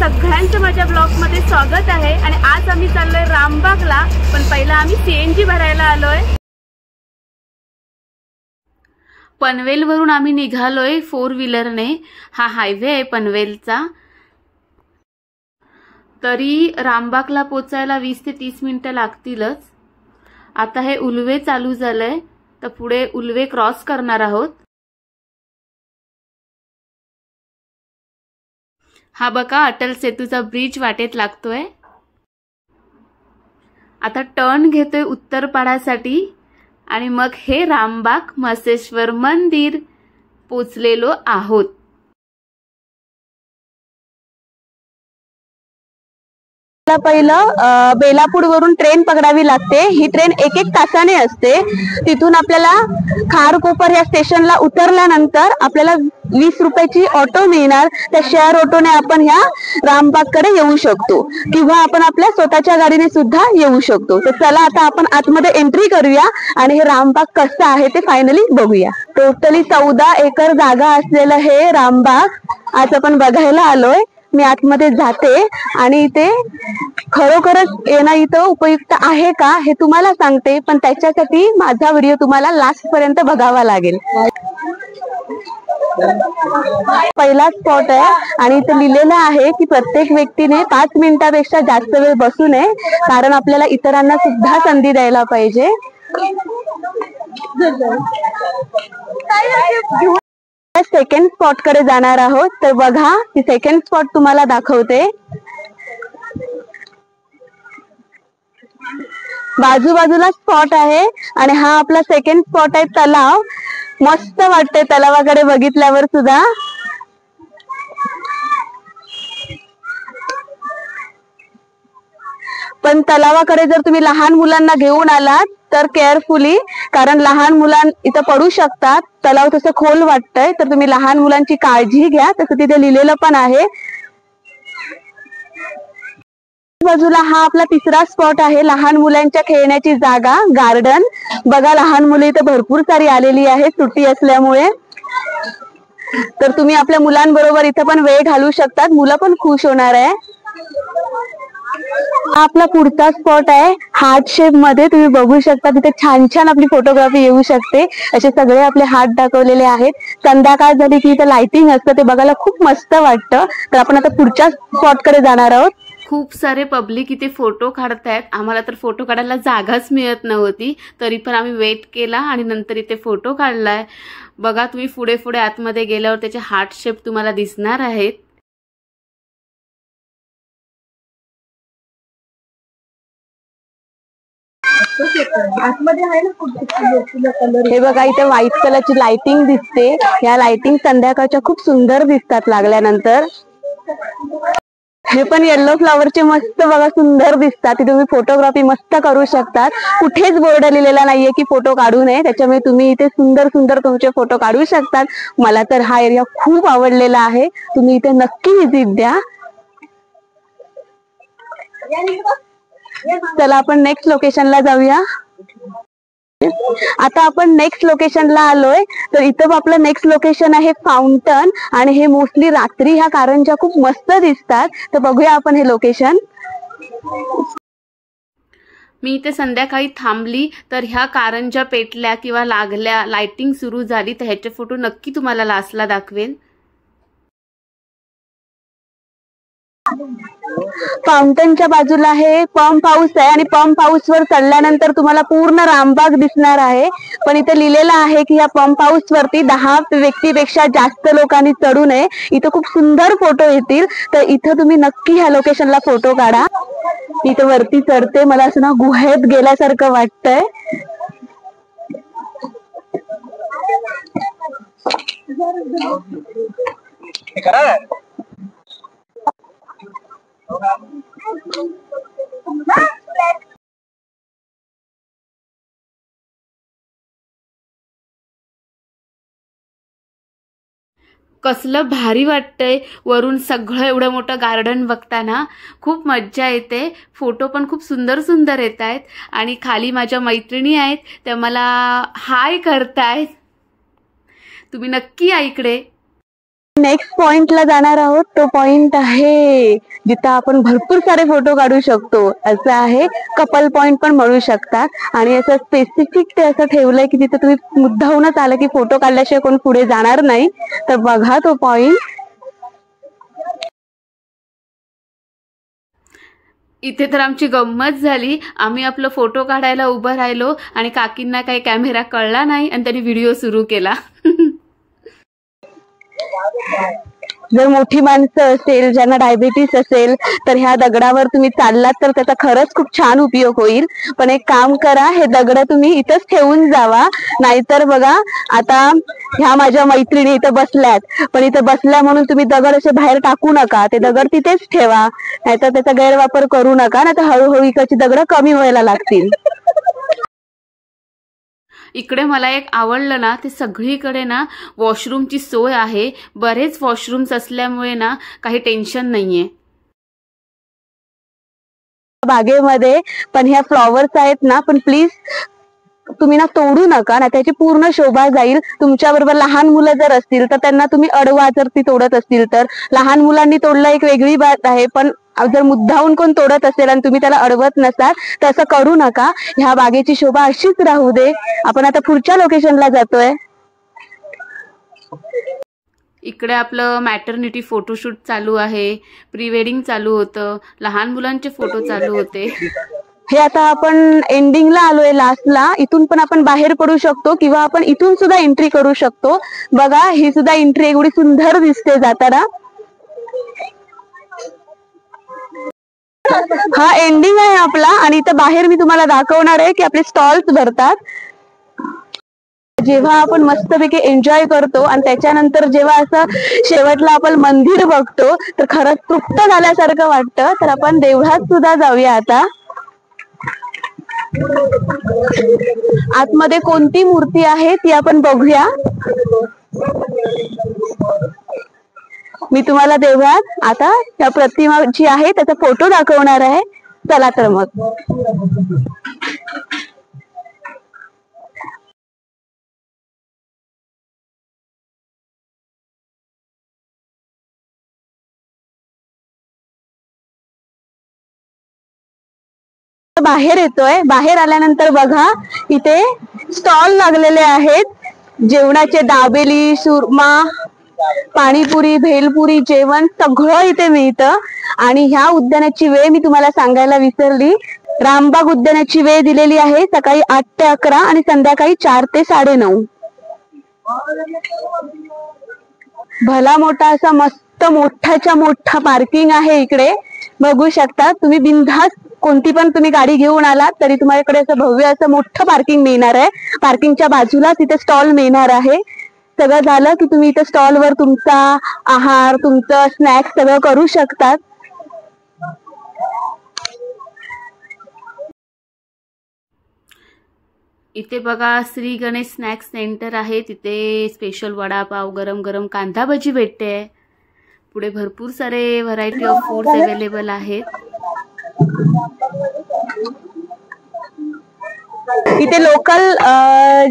सगळ्यांचं माझ्या ब्लॉगमध्ये स्वागत आहे। आणि आज आम्ही चाललोय रामबागला, पण पहिला आम्ही सीएनजी भरायला आलोय। पनवेलवरून आम्ही निघालोय 4 व्हीलरने। हा हायवे आहे पनवेलचा। तरी रामबागला पोचायला 20 ते 30 मिनिटं लागतीलच। आता हे उल्वे चालू झालंय, तर पुढे उल्वे क्रॉस करणार आहोत। हा बघा अटल सेतूचा ब्रिज वाटेत लागतोय। आता टर्न घेतोय उत्तरपाडासाठी आणि मग हे रामबाग म्हसेश्वर मंदिर पोचलेलो आहोत। पहिलं बेलापूर वरून ट्रेन पकडावी लागते। ही ट्रेन 1-1 तासाने असते। तिथून आपल्याला खारकोपर या स्टेशनला उतरल्यानंतर आपल्याला 20 रुपयाची ऑटो मिळणार। त्या शेअर ऑटोने आपण ह्या रामबागकडे येऊ शकतो किंवा आपण आपल्या स्वतःच्या गाडीने सुद्धा येऊ शकतो। तर चला आता आपण आतमध्ये एंट्री करूया आणि हे रामबाग कसं आहे ते फायनली बघूया। टोटली 14 एकर जागा असलेलं हे रामबाग आज आपण बघायला आलोय। मी आतमध्ये जाते आणि इथे खरोखरच येणं इथं उपयुक्त आहे का हे तुम्हाला सांगते, पण त्याच्यासाठी माझा व्हिडिओ तुम्हाला लास्ट पर्यंत बघावा लागेल। पहिला स्पॉट आहे आणि इथे लिहिलेलं आहे की प्रत्येक व्यक्तीने 5 मिनिटापेक्षा जास्त वेळ बसू नये, कारण आपल्याला इतरांना सुद्धा संधी द्यायला पाहिजे। सेकंड स्पॉट कडे जाणार आहोत, तर बघा ही सेकंड स्पॉट तुम्हाला दाखवते। बाजूबाजूला स्पॉट आहे आणि हा आपला सेकंड स्पॉट आहे तलाव। मस्त वाटतंय तलावाकडे बघितल्यावर सुद्धा। पण तलावाकडे जर तुम्ही लहान मुलांना घेऊन आलात तर केअरफुली, कारण लहान मुलां इथं पडू शकतात। तलाव तसं खोल वाटतंय, तर तुम्ही लहान मुलांची काळजी घ्या, तसं तिथे लिहिलेलं पण आहे। बाजूला हा आपला तिसरा स्पॉट आहे, लहान मुलांच्या खेळण्याची जागा, गार्डन। बघा लहान मुले इथे भरपूर सारी आलेली आहे सुट्टी असल्यामुळे, तर तुम्ही आपल्या मुलांबरोबर इथे पण वेळ घालवू शकतात। मुलं पण खुश होणार आहे। हा आपला पुढचा स्पॉट आहे हार्ट शेप मध्ये। तुम्ही बघू शकता तिथे छान छान आपली फोटोग्राफी येऊ शकते। असे सगळे आपले हार्ट दाखवलेले आहेत। संध्याकाळ झाली की इथे लाइटिंग असतं, ते बघायला खूप मस्त वाटतं। तर आपण आता पुढच्या स्पॉट कडे जाणार आहोत। खूप सारे पब्लिक इथे फोटो काढतायत। आम्हाला तर फोटो काढायला जागाच मिळत नव्हती, तरी पण आम्ही वेट केला आणि नंतर इथे फोटो काढलाय। बघा तुम्ही पुढे पुढे आतमध्ये गेल्यावर त्याचे हार्ट शेप तुम्हाला दिसणार आहेत। हे बघा इथे व्हाईट कलरची लाइटिंग दिसते। या लाइटिंग संध्याकाळच्या खूप सुंदर दिसतात लागल्यानंतर। हे पण येलो फ्लॉवरचे मस्त बघा सुंदर दिसतात। तिथे तुम्ही फोटोग्राफी मस्त करू शकतात। कुठेच बोर्ड लिहिलेला नाहीये की फोटो काढू नये, त्याच्यामुळे तुम्ही इथे सुंदर सुंदर तुमचे फोटो काढू शकतात। मला तर हा एरिया खूप आवडलेला आहे, तुम्ही इथे नक्की व्हिजिट द्या। चला आपण नेक्स्ट लोकेशनला जाऊया। आता आपण नेक्स्ट लोकेशनला आलोय, तर इथं आपलं नेक्स्ट लोकेशन आहे फाउंटन आणि हे मोस्टली रात्री ह्या कारंज्या खूप मस्त दिसतात। तर बघूया आपण हे लोकेशन। मी इथे संध्याकाळी थांबली तर ह्या कारंज्या पेटल्या किंवा लागल्या, लाइटिंग सुरू झाली, तर ह्याचे फोटो नक्की तुम्हाला लास्टला दाखवेन। फाउंटनच्या बाजूला हे पंप हाऊस आहे आणि पंप हाऊस वर चढल्यानंतर तुम्हाला पूर्ण रामबाग दिसणार आहे। पण इथे लिहिलेलं आहे की या पंप हाऊस वरती 10 व्यक्तीपेक्षा जास्त लोकांनी चढू नये। इथं खूप सुंदर फोटो येतील, तर इथं तुम्ही नक्की ह्या लोकेशनला फोटो काढा। इथं वरती चढते, मला असं ना गुहेत गेल्यासारखं वाटतंय। कसलं भारी वाटतंय वरून सगळं एवढं मोठं गार्डन बघताना। खूप मज्जा येते। फोटो पण खूप सुंदर सुंदर येत आहेत आणि खाली माझ्या मैत्रिणी आहेत, त्या मला हाय करतायत। तुम्ही नक्की या इकडे। नेक्स्ट पॉइंटला जाणार आहोत. तो पॉइंट आहे जिथं आपण भरपूर सारे फोटो काढू शकतो. असं आहे, कपल पॉइंट पण म्हणू शकता. आणि असं स्पेसिफिक ते असं ठेवलंय की तिथे तुम्ही मुद्दाहूनच आलं की फोटो काढल्याशिवाय कोण पुढे जाणार नाही. तर बघा तो पॉइंट. इथे तर आमची गंमत झाली. आम्ही आपलं फोटो काढायला उभं राहिलो आणि काकींना काही कॅमेरा कळला नाही आणि त्यांनी व्हिडिओ सुरू केला. जर मोठी माणसं असेल, ज्यांना डायबिटीस असेल, तर ह्या दगडावर तुम्ही चाललात तर त्याचा खरंच खूप छान उपयोग होईल. पण एक काम करा, हे दगड तुम्ही इथंच ठेवून जावा. नाहीतर बघा, आता ह्या माझ्या मैत्रिणी इथं बसल्यात, पण इथं बसल्या म्हणून तुम्ही दगड असे बाहेर टाकू नका. ते दगड तिथेच ठेवा, नाहीतर त्याचा गैरवापर करू नका. नाहीतर हळूहळू इकडची दगड कमी व्हायला लागतील. इकडे मला एक आवडलं ना, ते सगळीकडे ना वॉशरूमची सोय आहे. बरेच वॉशरूम्स असल्यामुळे ना काही टेन्शन नाहीये बागेमध्ये. पण ह्या फ्लॉवर्स आहेत ना, पण प्लीज तुम्ही ना तोडू नका ना, त्याची पूर्ण शोभा जाईल. तुमच्या बरोबर लहान मुलं जर असतील तर त्यांना तुम्ही अडवा, जर ती तोडत असतील तर. लहान मुलांनी तोडलं एक वेगळी बात आहे, पण जर मुद्दाहून कोण तोडत असेल आणि तुम्ही त्याला अडवत नसाल तर असं करू नका. ह्या बागेची शोभा अशीच राहू दे. आपण आता पुढच्या लोकेशनला जातोय. इकडे आपलं मॅटर्निटी फोटोशूट चालू आहे, प्री वेडिंग चालू होतं, लहान मुलांचे फोटो चालू होते. हे आता आपण एंडिंगला आलोय, लास्टला. इथून पण आपण बाहेर पडू शकतो किंवा आपण इथून सुद्धा एंट्री करू शकतो. बघा, ही सुद्धा एंट्री एवढी सुंदर दिसते जाताना. हा एंडिंग आहे आपला. आणि इथं बाहेर मी तुम्हाला दाखवणार आहे की आपले स्टॉल्स भरतात. जेव्हा आपण मस्तपैकी एन्जॉय करतो आणि त्याच्यानंतर जेव्हा असं शेवटला आपण मंदिर बघतो तर खरंच तृप्त झाल्यासारखं वाटतं. तर आपण देवळात सुद्धा जाऊया आता. आतमध्ये कोणती मूर्ती आहे ती आपण बघूया. मी तुम्हाला देवळात आता त्या प्रतिमा जी आहे त्याचा फोटो दाखवणार आहे. चला तर मग. बाहेर येतोय. बाहेर आल्यानंतर बघा, इथे स्टॉल लागलेले आहेत. जेवणाचे दाबेली, सुरमा, पाणीपुरी, भेलपुरी, जेवण सगळं इथे मिळतं. आणि ह्या उद्यानाची वेळ मी तुम्हाला सांगायला विसरली. रामबाग उद्यानाची वेळ दिलेली आहे सकाळी 8 ते 11 आणि संध्याकाळी 4 ते 9:30. भला मोठा असा मस्त मोठाच्या मोठा पार्किंग आहे इकडे. बघू शकता तुम्ही. बिनधास्त कोणती पण तुम्ही गाडी घेऊन आलात तरी तुम्हाला असं भव्य असं मोठं पार्किंग मिळणार आहे. पार्किंगच्या बाजूलाच इथे स्टॉल मिळणार आहे. सगळं झालं की तुम्ही इथे स्टॉलवर तुमचा आहार, तुमचं स्नॅक्स सगळं करू शकतात. इथे बघा, श्री गणेश स्नॅक्स सेंटर आहे. तिथे स्पेशल वडापाव, गरम गरम कांदा भजी भेटते. पुढे भरपूर सारे व्हरायटी ऑफ फूड्स अवेलेबल आहेत. इथे लोकल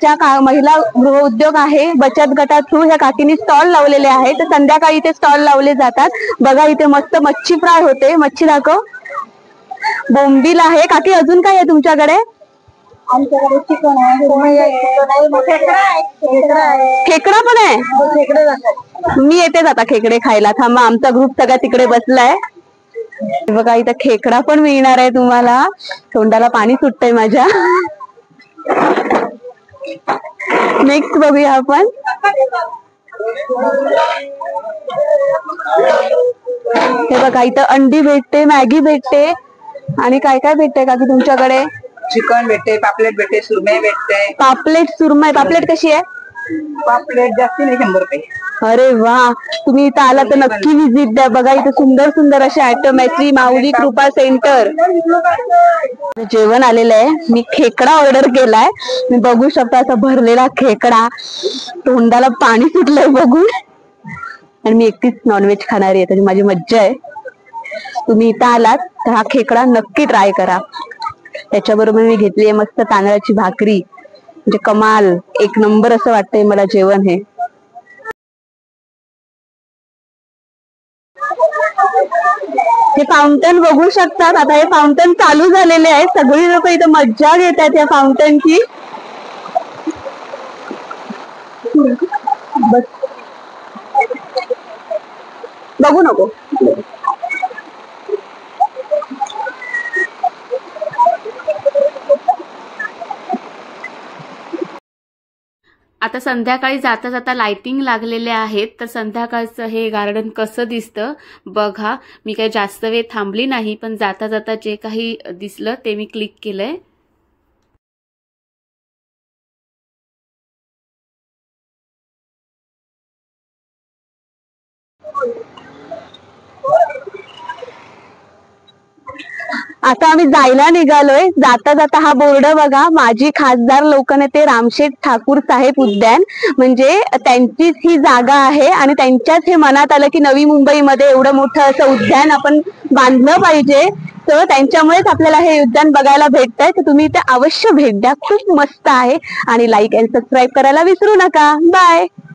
ज्या महिला गृह उद्योग आहे बचत गटा थ्रू ह्या काकींनी स्टॉल लावलेले आहेत. तर संध्याकाळी इथे स्टॉल लावले जातात. बघा, इथे मस्त मच्छी फ्राय होते. मच्छी दाखव. बोंबील आहे. काकी, अजून काय आहे तुमच्याकडे? आमच्याकडे चिकन आहे, खेकडा पण आहे. मी येते आता खेकडे खायला. थांबा, आमचा ग्रुप सगळा तिकडे बसलाय. बघा, इथं खेकडा पण मिळणार आहे तुम्हाला. तोंडाला पाणी सुटतंय माझ्या. नेक्स्ट बघूया आपण. हे बघा, इथं अंडी भेटते, मॅगी भेटते आणि काय काय भेटते का की तुमच्याकडे? चिकन भेटते, पापलेट भेटते, सुरमई भेटते. पापलेट, सुरमई. पापलेट कशी आहे? पापलेट जास्ती नाही, 100 रुपये. अरे वा, तुम्ही इथं आला तर नक्की विजिट द्या. बघा, इथे सुंदर सुंदर असे आयटम आहेत. श्री माऊली कृपा सेंटर. जेवण आलेलं आहे. मी खेकडा ऑर्डर केलाय. मी बघू शकता असा भरलेला खेकडा. तोंडाला पाणी सुटलंय बघून. आणि मी एकटीच नॉनव्हेज खाणारी आहे, त्याची माझी मज्जा आहे. तुम्ही इथं आलात तर हा खेकडा नक्की ट्राय करा. त्याच्याबरोबर मी घेतली मस्त तांदळाची भाकरी. म्हणजे कमाल, एक नंबर असं वाटतंय मला जेवण हे. हे फाउंटन बघू शकतात. आता हे फाउंटन चालू झालेले आहे. सगळी लोक इथं मज्जा घेत आहेत या फाउंटनची. बघू नको. आता संध्याकाळी जाता जाता लाइटिंग लागलेले आहेत, तर संध्याकाळचं हे गार्डन कसं दिसतं बघा. मी काही जास्त वेळ थांबली नाही, पण जाता जाता जे काही दिसलं ते मी क्लिक केलंय. आता आम्ही जायला निघालोय. जाता जाता हा बोर्ड बघा, माजी खासदार लोकनेते रामशेठ ठाकूर साहेब उद्यान, म्हणजे त्यांचीच ही जागा आहे आणि त्यांच्याच हे मनात आलं की नवी मुंबईमध्ये एवढं मोठं असं उद्यान आपण बांधलं पाहिजे. तर त्यांच्यामुळेच आपल्याला हे उद्यान बघायला भेटतंय. तर तुम्ही इथे अवश्य भेट द्या, खूप मस्त आहे. आणि लाईक अँड सबस्क्राईब करायला विसरू नका. बाय.